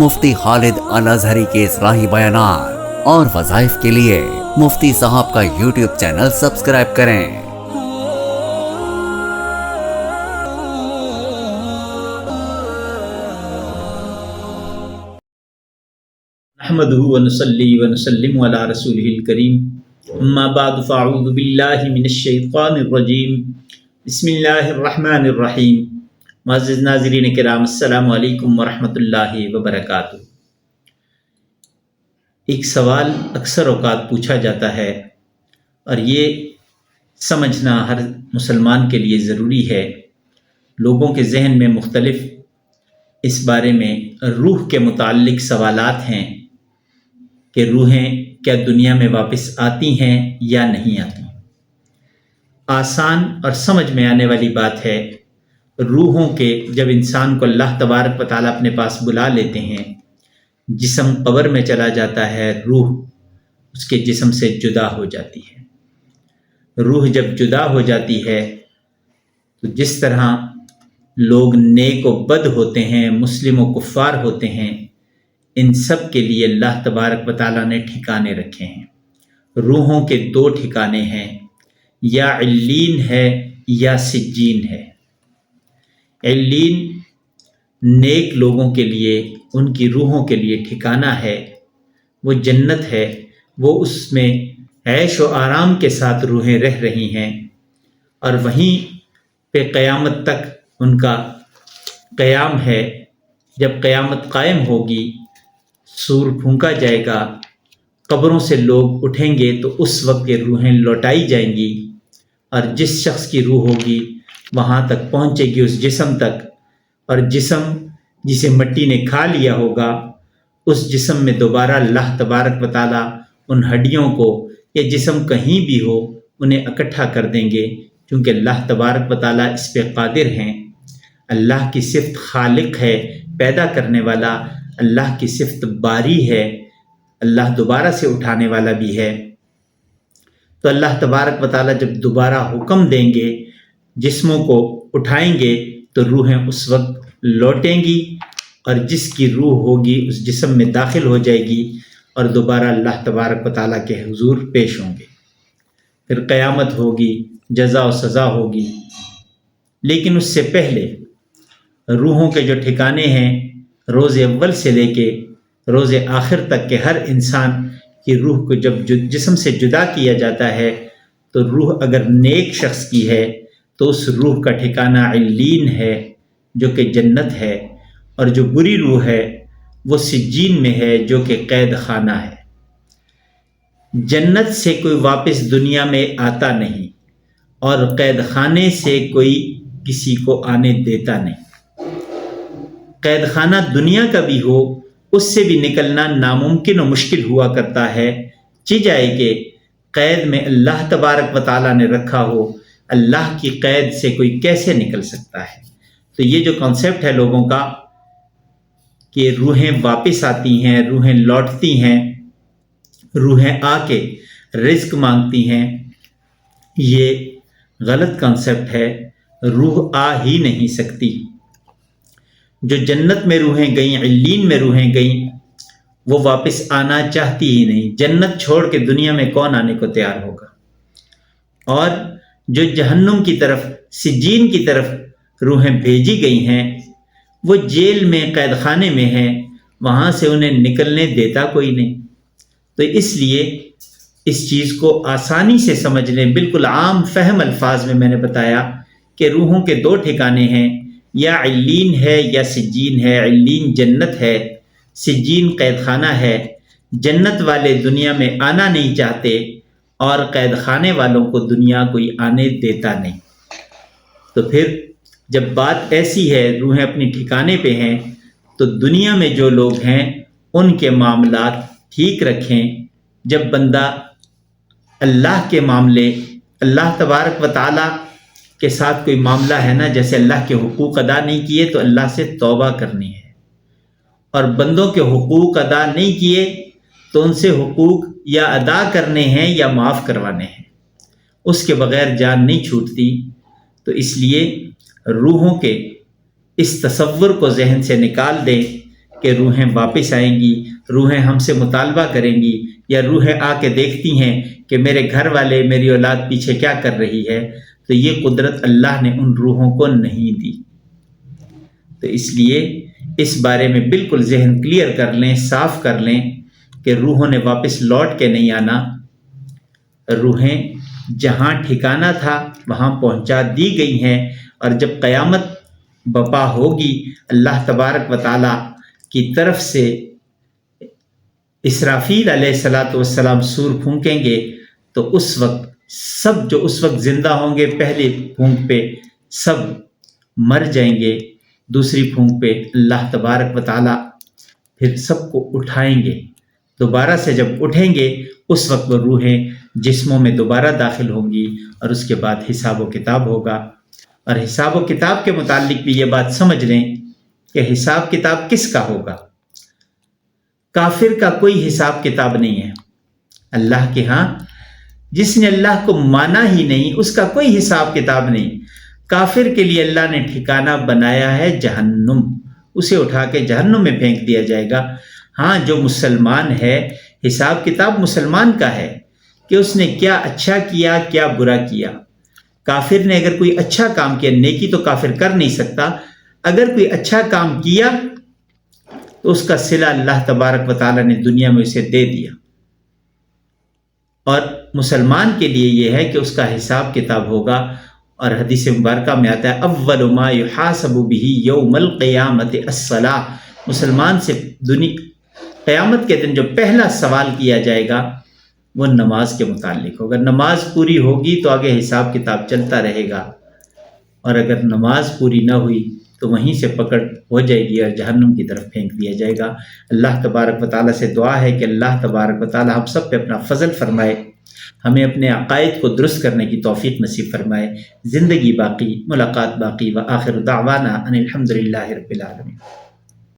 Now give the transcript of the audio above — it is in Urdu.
مفتی خالد الازہری کے اصلاحی بیانات اور وظائف کے لیے مفتی صاحب کا یوٹیوب چینل سبسکرائب کریں۔ نحمده ونصلي ونسلم على رسوله الكريم اما بعد فاعوذ بالله من الشیطان الرجیم بسم اللہ الرحمن الرحیم۔ معزز ناظرین کرام، السلام علیکم ورحمۃ اللہ وبرکاتہ۔ ایک سوال اکثر اوقات پوچھا جاتا ہے اور یہ سمجھنا ہر مسلمان کے لیے ضروری ہے۔ لوگوں کے ذہن میں مختلف اس بارے میں روح کے متعلق سوالات ہیں کہ روحیں کیا دنیا میں واپس آتی ہیں یا نہیں آتی۔ آسان اور سمجھ میں آنے والی بات ہے، روحوں کے جب انسان کو اللہ تبارک و تعالیٰ اپنے پاس بلا لیتے ہیں، جسم قبر میں چلا جاتا ہے، روح اس کے جسم سے جدا ہو جاتی ہے۔ روح جب جدا ہو جاتی ہے تو جس طرح لوگ نیک و بد ہوتے ہیں، مسلم و کفار ہوتے ہیں، ان سب کے لیے اللہ تبارک و تعالیٰ نے ٹھکانے رکھے ہیں۔ روحوں کے دو ٹھکانے ہیں، یا علین ہے یا سجین ہے۔ علین نیک لوگوں کے لیے، ان کی روحوں کے لیے ٹھکانہ ہے، وہ جنت ہے، وہ اس میں عیش و آرام کے ساتھ روحیں رہ رہی ہیں، اور وہیں پہ قیامت تک ان کا قیام ہے۔ جب قیامت قائم ہوگی، سور پھونکا جائے گا، قبروں سے لوگ اٹھیں گے تو اس وقت یہ روحیں لوٹائی جائیں گی، اور جس شخص کی روح ہوگی وہاں تک پہنچے گی، اس جسم تک، اور جسم جسے مٹی نے کھا لیا ہوگا، اس جسم میں دوبارہ اللہ تبارک و تعالیٰ ان ہڈیوں کو، یا جسم کہیں بھی ہو، انہیں اکٹھا کر دیں گے، کیونکہ اللہ تبارک و تعالیٰ اس پہ قادر ہیں۔ اللہ کی صفت خالق ہے، پیدا کرنے والا، اللہ کی صفت باری ہے، اللہ دوبارہ سے اٹھانے والا بھی ہے۔ تو اللہ تبارک و تعالیٰ جب دوبارہ حکم دیں گے، جسموں کو اٹھائیں گے، تو روحیں اس وقت لوٹیں گی، اور جس کی روح ہوگی اس جسم میں داخل ہو جائے گی، اور دوبارہ اللہ تبارک و تعالیٰ کے حضور پیش ہوں گے۔ پھر قیامت ہوگی، جزا و سزا ہوگی۔ لیکن اس سے پہلے روحوں کے جو ٹھکانے ہیں، روز اول سے لے کے روز آخر تک کے ہر انسان کی روح کو جب جسم سے جدا کیا جاتا ہے، تو روح اگر نیک شخص کی ہے تو اس روح کا ٹھکانہ علین ہے جو کہ جنت ہے، اور جو بری روح ہے وہ سجین میں ہے جو کہ قید خانہ ہے۔ جنت سے کوئی واپس دنیا میں آتا نہیں، اور قید خانے سے کوئی کسی کو آنے دیتا نہیں۔ قید خانہ دنیا کا بھی ہو، اس سے بھی نکلنا ناممکن و مشکل ہوا کرتا ہے، چجائے کہ قید میں اللہ تبارک و تعالیٰ نے رکھا ہو۔ اللہ کی قید سے کوئی کیسے نکل سکتا ہے؟ تو یہ جو کانسیپٹ ہے لوگوں کا کہ روحیں واپس آتی ہیں، روحیں لوٹتی ہیں، روحیں آ کے رزق مانگتی ہیں، یہ غلط کانسیپٹ ہے۔ روح آ ہی نہیں سکتی۔ جو جنت میں روحیں گئیں، علین میں روحیں گئیں، وہ واپس آنا چاہتی ہی نہیں۔ جنت چھوڑ کے دنیا میں کون آنے کو تیار ہوگا؟ اور جو جہنم کی طرف، سجین کی طرف روحیں بھیجی گئی ہیں، وہ جیل میں، قید خانے میں ہیں، وہاں سے انہیں نکلنے دیتا کوئی نہیں۔ تو اس لیے اس چیز کو آسانی سے سمجھ لیں، بالکل عام فہم الفاظ میں نے بتایا کہ روحوں کے دو ٹھکانے ہیں، یا علین ہے یا سجین ہے۔ علین جنت ہے، سجین قید خانہ ہے۔ جنت والے دنیا میں آنا نہیں چاہتے، اور قید خانے والوں کو دنیا کوئی آنے دیتا نہیں۔ تو پھر جب بات ایسی ہے، روحیں اپنی ٹھکانے پہ ہیں، تو دنیا میں جو لوگ ہیں ان کے معاملات ٹھیک رکھیں۔ جب بندہ اللہ کے معاملے، اللہ تبارک و تعالیٰ کے ساتھ کوئی معاملہ ہے نا، جیسے اللہ کے حقوق ادا نہیں کیے تو اللہ سے توبہ کرنی ہے، اور بندوں کے حقوق ادا نہیں کیے تو ان سے حقوق یا ادا کرنے ہیں یا معاف کروانے ہیں، اس کے بغیر جان نہیں چھوٹتی۔ تو اس لیے روحوں کے اس تصور کو ذہن سے نکال دیں کہ روحیں واپس آئیں گی، روحیں ہم سے مطالبہ کریں گی، یا روحیں آ کے دیکھتی ہیں کہ میرے گھر والے، میری اولاد پیچھے کیا کر رہی ہے، تو یہ قدرت اللہ نے ان روحوں کو نہیں دی۔ تو اس لیے اس بارے میں بالکل ذہن کلیئر کر لیں، صاف کر لیں کہ روحوں نے واپس لوٹ کے نہیں آنا، روحیں جہاں ٹھکانہ تھا وہاں پہنچا دی گئی ہیں، اور جب قیامت بپا ہوگی اللہ تبارک و تعالیٰ کی طرف سے اسرافیل علیہ السلام سور پھونکیں گے تو اس وقت سب جو اس وقت زندہ ہوں گے پہلی پھونک پہ سب مر جائیں گے، دوسری پھونک پہ اللہ تبارک و تعالیٰ پھر سب کو اٹھائیں گے، دوبارہ سے جب اٹھیں گے اس وقت وہ روحیں جسموں میں دوبارہ داخل ہوں گی، اور اس کے بعد حساب و کتاب ہوگا۔ اور حساب و کتاب کے متعلق بھی یہ بات سمجھ لیں کہ حساب کتاب کس کا ہوگا؟ کافر کا کوئی حساب کتاب نہیں ہے اللہ کے ہاں۔ جس نے اللہ کو مانا ہی نہیں اس کا کوئی حساب کتاب نہیں۔ کافر کے لیے اللہ نے ٹھکانہ بنایا ہے جہنم، اسے اٹھا کے جہنم میں پھینک دیا جائے گا۔ ہاں جو مسلمان ہے حساب کتاب مسلمان کا ہے کہ اس نے کیا اچھا کیا کیا برا کیا۔ کافر نے اگر کوئی اچھا کام کیا، نیکی تو کافر کر نہیں سکتا، اگر کوئی اچھا کام کیا تو اس کا صلہ اللہ تبارک و تعالیٰ نے دنیا میں اسے دے دیا۔ اور مسلمان کے لیے یہ ہے کہ اس کا حساب کتاب ہوگا، اور حدیث مبارکہ میں آتا ہے اول ما یحاسب بہ یوم القیامت الصلاۃ، مسلمان سے قیامت کے دن جو پہلا سوال کیا جائے گا وہ نماز کے متعلق ہوگا۔ نماز پوری ہوگی تو آگے حساب کتاب چلتا رہے گا، اور اگر نماز پوری نہ ہوئی تو وہیں سے پکڑ ہو جائے گی اور جہنم کی طرف پھینک دیا جائے گا۔ اللہ تبارک و تعالیٰ سے دعا ہے کہ اللہ تبارک و تعالیٰ ہم سب پہ اپنا فضل فرمائے، ہمیں اپنے عقائد کو درست کرنے کی توفیق نصیب فرمائے۔ زندگی باقی، ملاقات باقی، وآخر دعوانا ان الحمد للہ رب العالمین۔